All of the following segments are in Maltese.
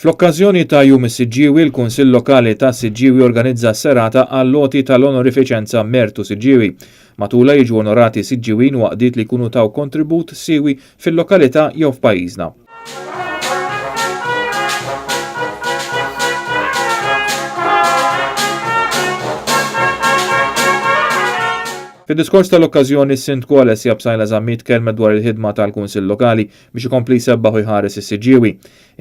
Fl-okkażjoni ta' Jum is-Siġġiewi, il-Kunsill Lokali ta' Siġġiewi organizza serata għall-loti tal-onorifiċenza Mertu Siġġiewi. Matula jiġu onorati Siġġiewin waqdiet li jkunu taw kontribut siewi fil-lokalità jew f'pajjiżna. Fid-diskors tal-okkażjoni s-Sindku Alessia Bsajla Żammit kelmet dwar il-ħidma tal-Kunsill Lokali biex ikompli jsebbaħ u jħares is-Siġġiewi.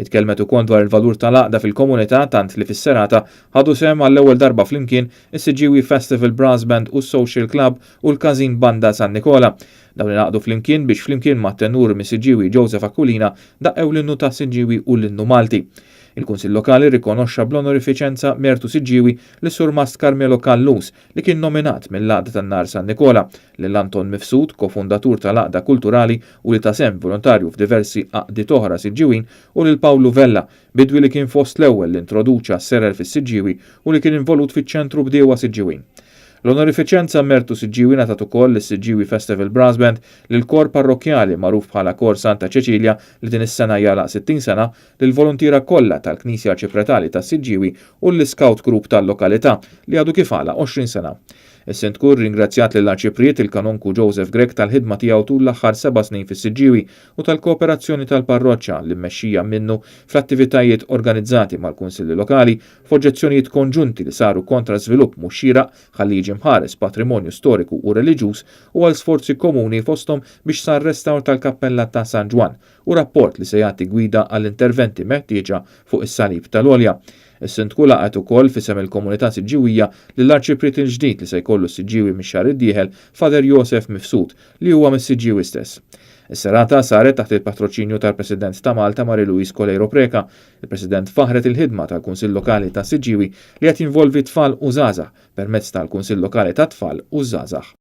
Itkellmet ukoll dwar il-valur tal-għaqda fil-komunità tant li fis-serata ħadu sehem għall-ewwel darba flimkien is-Siġġiewi Festival Brass Band u s-Social Club u l-Każin Banda San Nikola. Dawn ingħaqdu flimkien biex flimkien mat-tenur mis-Siġġiewi Joseph Aquilina daqqew l-innu ta' Siġġiewi u l-innu Malti. Il-Kunsill Lokali rikonoxxa bl-onorifiċenza Mertu Siġġiewi lis sur Mast Carmelo Kallus li kien nominat mill-Għaqda tan-Nar San Nikola, lil Anton Mifsud, kofundatur tal-Għaqda Kulturali u li tasem volontarju f'diversi għaqdiet oħra Siġġiewin, u lil Pawlu Vella, bidwi li kien fost l-ewwel li introduċa s-serer fis-Siġġiewi u li kien involut fiċ-ċentru bdiewa Siġġiewin. L-onorifiċenza Mertu Siġġiewi ngħatat ukoll lis-Siġġiewi Festival Brass Band lil kor parrokjali magħruf bħala Kor Santa Ċeċilja li din is-sena jalaq 60 sena, lil volontira kollha tal-Knisja Ċipretali tas-Siġġiewi u l-Scout Group tal-lokalità li għadu kif għala 20 sena. Is-Sindku ringrazzjat lill-Arċipriet il-Kanonku Joseph Grek tal-ħidma tiegħu tul l-aħħar 7 snin fis-Siġġiewi u tal-kooperazzjoni tal-parroċċa li mmexxija minnu fl-attivitajiet organizzati mal-Kunsilli Lokali f'oġġezzjonijiet konġunti li saru kontra żvilupp mhux xieraq ħalli jiġi mħares patrimonju storiku u reliġjuż u għal sforzi komuni fosthom biex sar restawr tal-Kappella ta' San Ġwan u rapport li se jagħti gwida għall-interventi meħtieġa fuq is-salib tal-Olja. Is-Sindku laqgħet ukoll fisem il-komunità Siġġiewija lill-Arċipriet il-ġdid li se jkollu s-Siġġiewi mix-xahar id-dieħel Father Joseph Mifsud li huwa mis-Siġġiewi stess. Is-serata saret taħt il-patroċinju tal-President ta' Malta Mari Luis Kolejro Preka. Il-President faħret il-ħidma tal-Kunsill Lokali ta' Siġġiewi li qed jinvolvi tfal u żgħażagħ permezz tal-Kunsill Lokali tat-Tfal u żgħażagħ.